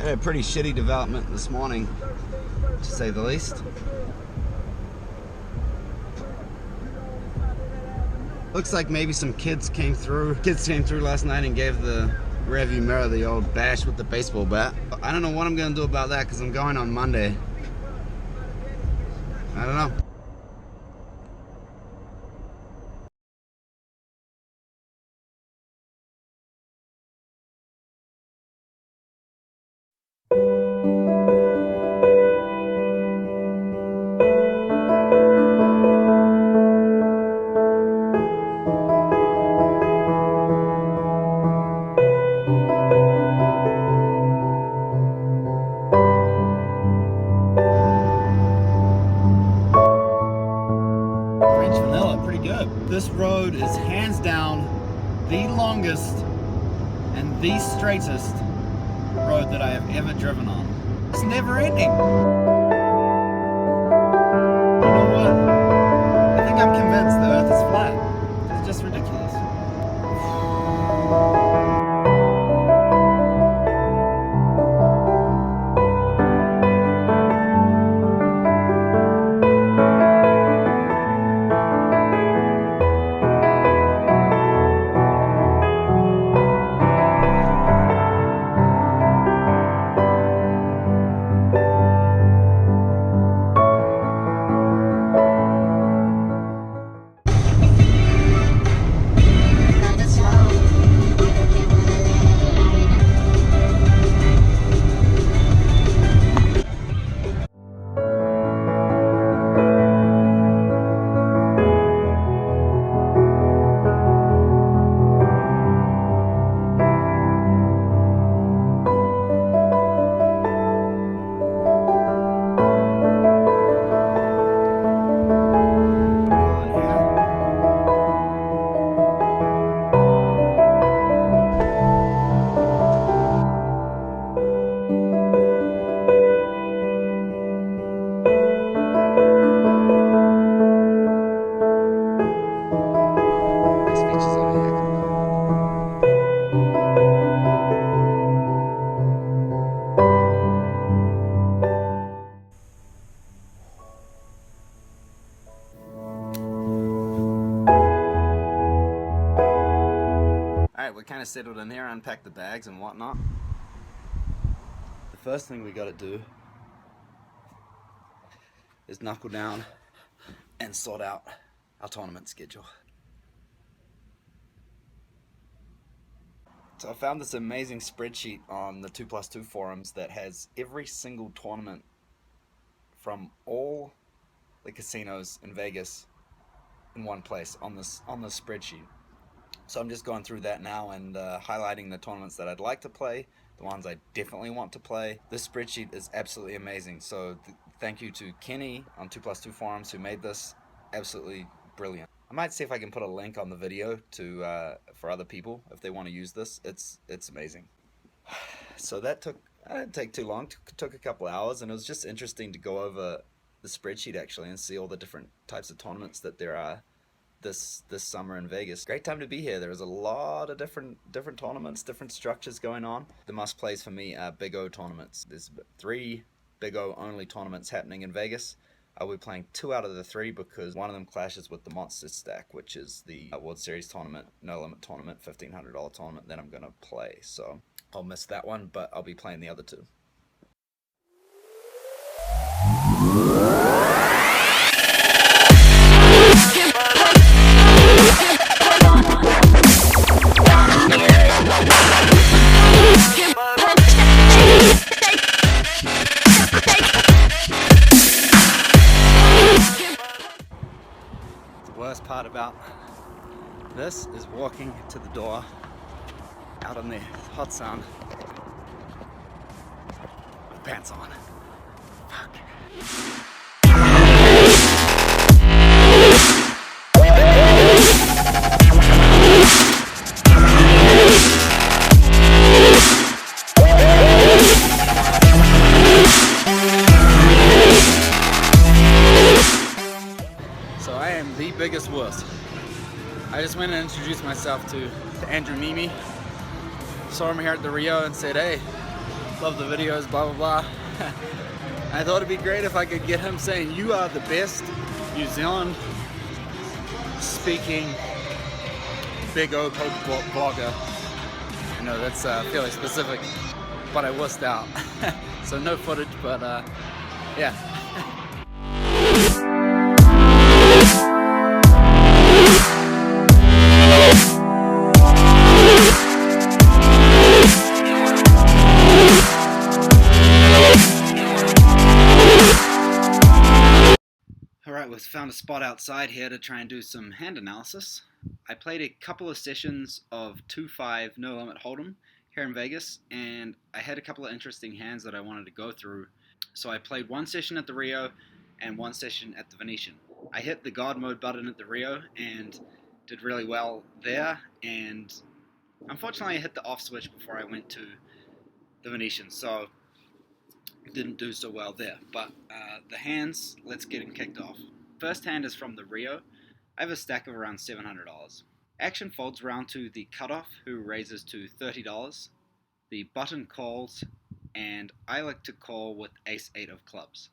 Had a pretty shitty development this morning, to say the least. Looks like maybe some kids came through. Kids came through last night and gave the rearview mirror the old bash with the baseball bat. I don't know what I'm gonna do about that because I'm going on Monday. I don't know. This road is hands down the longest and the straightest road that I have ever driven on. It's never ending. You know what? I think I'm convinced the earth is flat. It's just ridiculous. Alright, we're kind of settled in here, unpacked the bags and whatnot. The first thing we got to do is knuckle down and sort out our tournament schedule. So I found this amazing spreadsheet on the 2+2 forums that has every single tournament from all the casinos in Vegas in one place on this spreadsheet. So I'm just going through that now and highlighting the tournaments that I'd like to play, the ones I definitely want to play. This spreadsheet is absolutely amazing. So thank you to Kenny on 2+2 forums who made this. Absolutely brilliant. I might see if I can put a link on the video to for other people if they want to use this. It's amazing. So that didn't take too long. Took a couple hours, and it was just interesting to go over the spreadsheet actually and see all the different types of tournaments that there are this summer in Vegas. Great time to be here. There's a lot of different tournaments, different structures going on. The must plays for me are Big O tournaments. There's 3 Big O only tournaments happening in Vegas. I'll be playing 2 out of the 3 because one of them clashes with the Monster Stack, which is the World Series tournament, no limit tournament, $1,500 tournament that I'm gonna play. So I'll miss that one, but I'll be playing the other 2. The worst part about this is walking to the door out in the hot sun with pants on. Fuck. So I am the biggest wuss. I just went and introduced myself to Andrew Mimi. Saw him here at the Rio and said, hey, love the videos, blah blah blah. I thought it'd be great if I could get him saying, "You are the best New Zealand speaking big O poker blogger." I know that's fairly specific, but I wussed out. So no footage, but yeah. Alright, we've found a spot outside here to try and do some hand analysis. I played a couple of sessions of 2-5 no limit hold'em here in Vegas, and I had a couple of interesting hands that I wanted to go through. So I played one session at the Rio and one session at the Venetian. I hit the God mode button at the Rio and did really well there, and unfortunately I hit the off switch before I went to the Venetian, so didn't do so well there. But the hands, let's get them kicked off. First hand is from the Rio. I have a stack of around $700. Action folds round to the cutoff, who raises to $30. The button calls, and I like to call with ace-8 of clubs.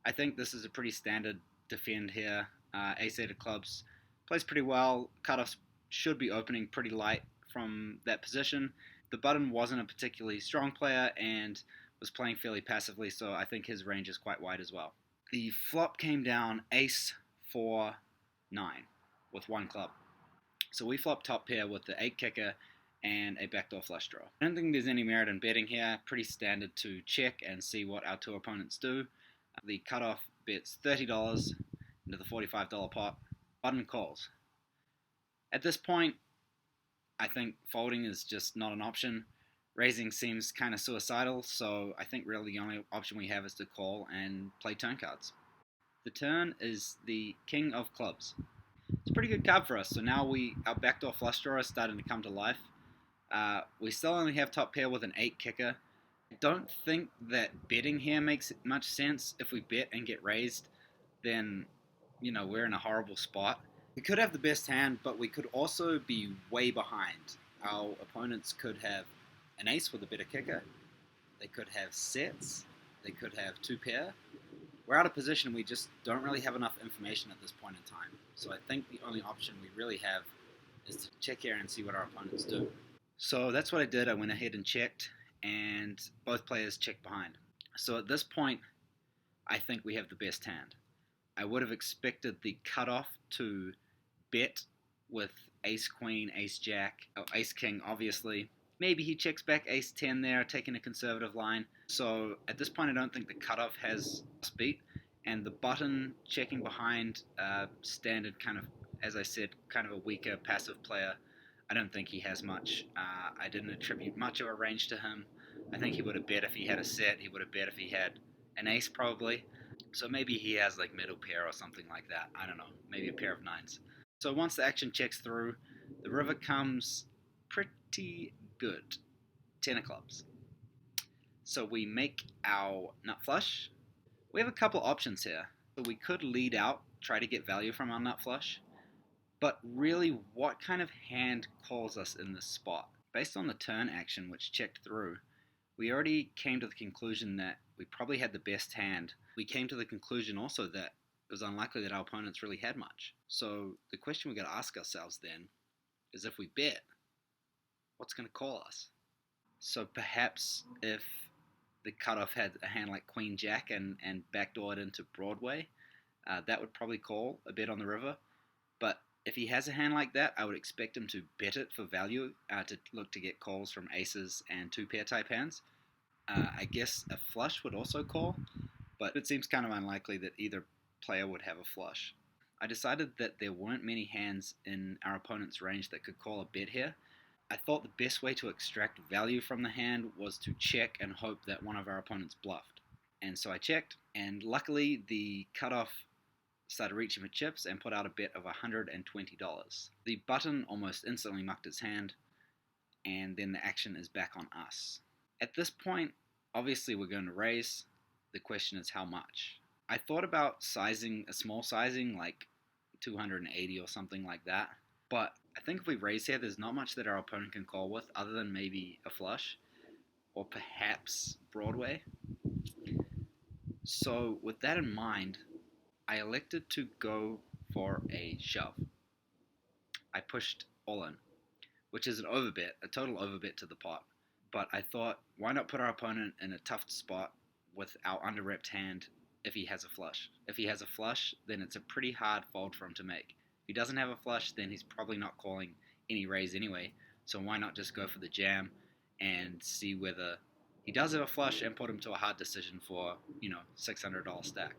I think this is a pretty standard defend here. Ace-8 of clubs plays pretty well. Cutoffs should be opening pretty light from that position. The button wasn't a particularly strong player and was playing fairly passively, so I think his range is quite wide as well. The flop came down ace-4-9 with one club. So we flopped top pair with the 8 kicker and a backdoor flush draw. I don't think there's any merit in betting here. Pretty standard to check and see what our two opponents do. The cutoff bets $30 into the $45 pot. Button calls. At this point, I think folding is just not an option. Raising seems kind of suicidal, so I think really the only option we have is to call and play turn cards. The turn is the king of clubs. It's a pretty good card for us, so now our backdoor flush draw is starting to come to life. We still only have top pair with an 8 kicker. I don't think that betting here makes much sense. If we bet and get raised, then, we're in a horrible spot. We could have the best hand, but we could also be way behind. Our opponents could have an ace with a better kicker. They could have sets. They could have 2 pair. We're out of position and we just don't really have enough information at this point in time. So I think the only option we really have is to check here and see what our opponents do. So that's what I did. I went ahead and checked, and both players checked behind. So at this point, I think we have the best hand. I would have expected the cutoff to bet with ace-queen, ace-jack, or ace-king, obviously. Maybe he checks back ace-10 there, taking a conservative line. So at this point, I don't think the cutoff has us beat. And the button checking behind, standard kind of, as I said, kind of a weaker passive player. I don't think he has much. I didn't attribute much of a range to him. I think he would have bet if he had a set. He would have bet if he had an ace, probably. So maybe he has like middle pair or something like that. I don't know. Maybe a pair of nines. So once the action checks through, the river comes pretty good. 10 of clubs. So we make our nut flush. We have a couple options here. So we could lead out, try to get value from our nut flush. But really, what kind of hand calls us in this spot? Based on the turn action which checked through, we already came to the conclusion that we probably had the best hand. We came to the conclusion also that it was unlikely that our opponents really had much. So the question we got to ask ourselves then is, if we bet, what's going to call us? So perhaps if the cutoff had a hand like Queen Jack and backdoored into Broadway, that would probably call a bet on the river. But if he has a hand like that, I would expect him to bet it for value, to look to get calls from aces and 2 pair type hands. I guess a flush would also call, but it seems kind of unlikely that either player would have a flush. I decided that there weren't many hands in our opponent's range that could call a bet here. I thought the best way to extract value from the hand was to check and hope that one of our opponents bluffed. And so I checked, and luckily the cutoff started reaching for chips and put out a bet of $120. The button almost instantly mucked his hand, and then the action is back on us. At this point, obviously we're going to raise. The question is how much. I thought about sizing, a small sizing, like 280 or something like that, but I think if we raise here, there's not much that our opponent can call with other than maybe a flush. or perhaps Broadway. So, with that in mind, I elected to go for a shove. I pushed all in, which is an overbet, a total overbet to the pot. But I thought, why not put our opponent in a tough spot with our under-repped hand if he has a flush? If he has a flush, then it's a pretty hard fold for him to make. If he doesn't have a flush, then he's probably not calling any raise anyway. So why not just go for the jam and see whether he does have a flush and put him to a hard decision for, $600 stack.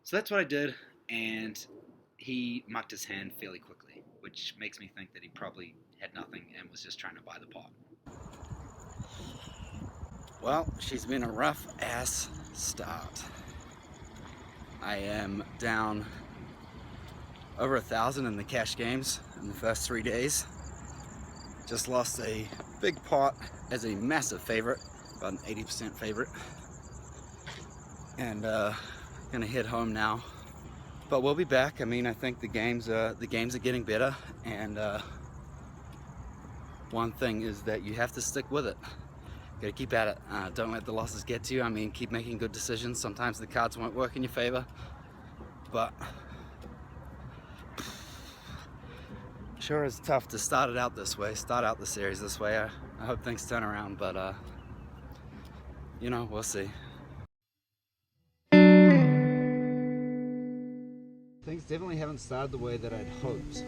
So that's what I did, and he mucked his hand fairly quickly, which makes me think that he probably had nothing and was just trying to buy the pot. Well, she's been a rough ass start. I am down over 1,000 in the cash games in the first 3 days. Just lost a big pot as a massive favorite, about an 80% favorite. And gonna head home now. But we'll be back. I mean, I think the games are getting better, and one thing is that you have to stick with it. Gotta keep at it. Don't let the losses get to you. I mean, keep making good decisions. Sometimes the cards won't work in your favor, but sure is tough to start out the series this way. I hope things turn around, but we'll see. Things definitely haven't started the way that I'd hoped.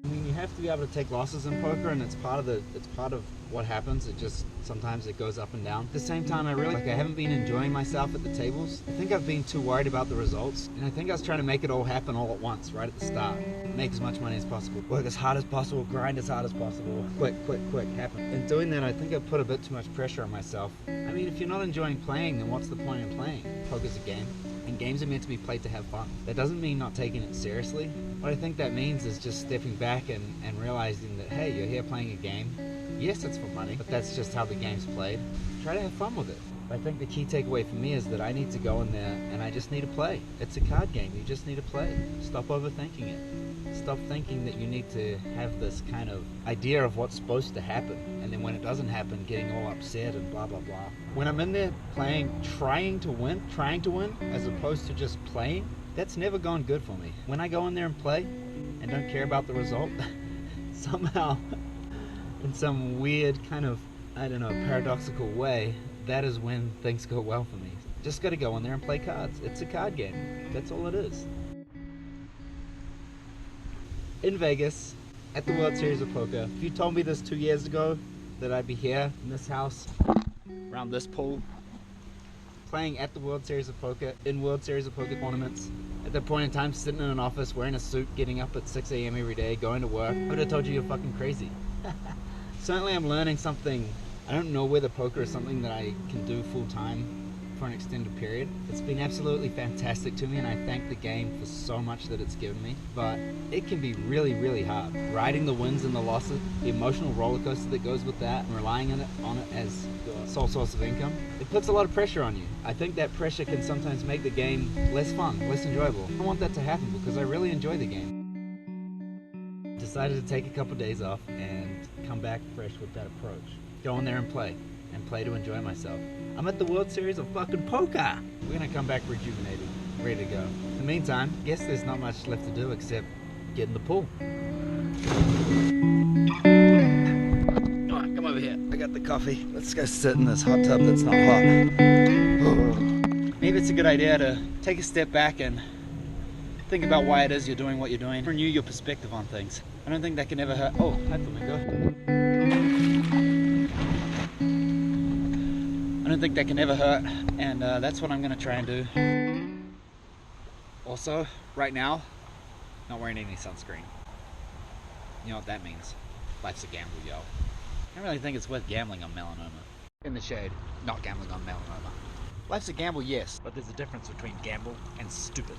I mean, you have to be able to take losses in poker, and it's part of what happens. It just sometimes it goes up and down. At the same time, I haven't been enjoying myself at the tables. I think I've been too worried about the results, and I think I was trying to make it all happen all at once, right at the start. Make as much money as possible, work as hard as possible, grind as hard as possible, quick, happen. In doing that, I think I put a bit too much pressure on myself. I mean, if you're not enjoying playing, then what's the point in playing? Poker's a game, and games are meant to be played to have fun. That doesn't mean not taking it seriously. What I think that means is just stepping back and realizing that, hey, you're here playing a game. Yes, it's for money, but that's just how the game's played. Try to have fun with it. I think the key takeaway for me is that I need to go in there and I just need to play. It's a card game. You just need to play. Stop overthinking it. Stop thinking that you need to have this kind of idea of what's supposed to happen, and then when it doesn't happen, getting all upset and blah, blah, blah. When I'm in there playing, trying to win, as opposed to just playing, that's never gone good for me. When I go in there and play and don't care about the result, somehow, in some weird kind of, paradoxical way, that is when things go well for me. Just gotta go in there and play cards. It's a card game. That's all it is. In Vegas, at the World Series of Poker, if you told me this 2 years ago, that I'd be here in this house, around this pool, playing at the World Series of Poker, in World Series of Poker tournaments, at that point in time, sitting in an office, wearing a suit, getting up at 6 a.m. every day, going to work, I would have told you you're fucking crazy. Certainly I'm learning something. I don't know whether poker is something that I can do full time for an extended period. It's been absolutely fantastic to me, and I thank the game for so much that it's given me, but it can be really, really hard. Riding the wins and the losses, the emotional roller coaster that goes with that, and relying on it as your sole source of income, it puts a lot of pressure on you. I think that pressure can sometimes make the game less fun, less enjoyable. I don't want that to happen because I really enjoy the game. Decided to take a couple days off and come back fresh with that approach. Go in there and play to enjoy myself. I'm at the World Series of fucking Poker. We're gonna come back rejuvenated, ready to go. In the meantime, I guess there's not much left to do except get in the pool. Alright, come over here. I got the coffee. Let's go sit in this hot tub that's not hot. Maybe it's a good idea to take a step back and think about why it is you're doing what you're doing. Renew your perspective on things. I don't think that can ever hurt. Oh, hi Flamingo. I don't think that can ever hurt, and that's what I'm going to try and do. Also, right now, not wearing any sunscreen. You know what that means. Life's a gamble, yo. I don't really think it's worth gambling on melanoma. In the shade, not gambling on melanoma. Life's a gamble, yes, but there's a difference between gamble and stupid.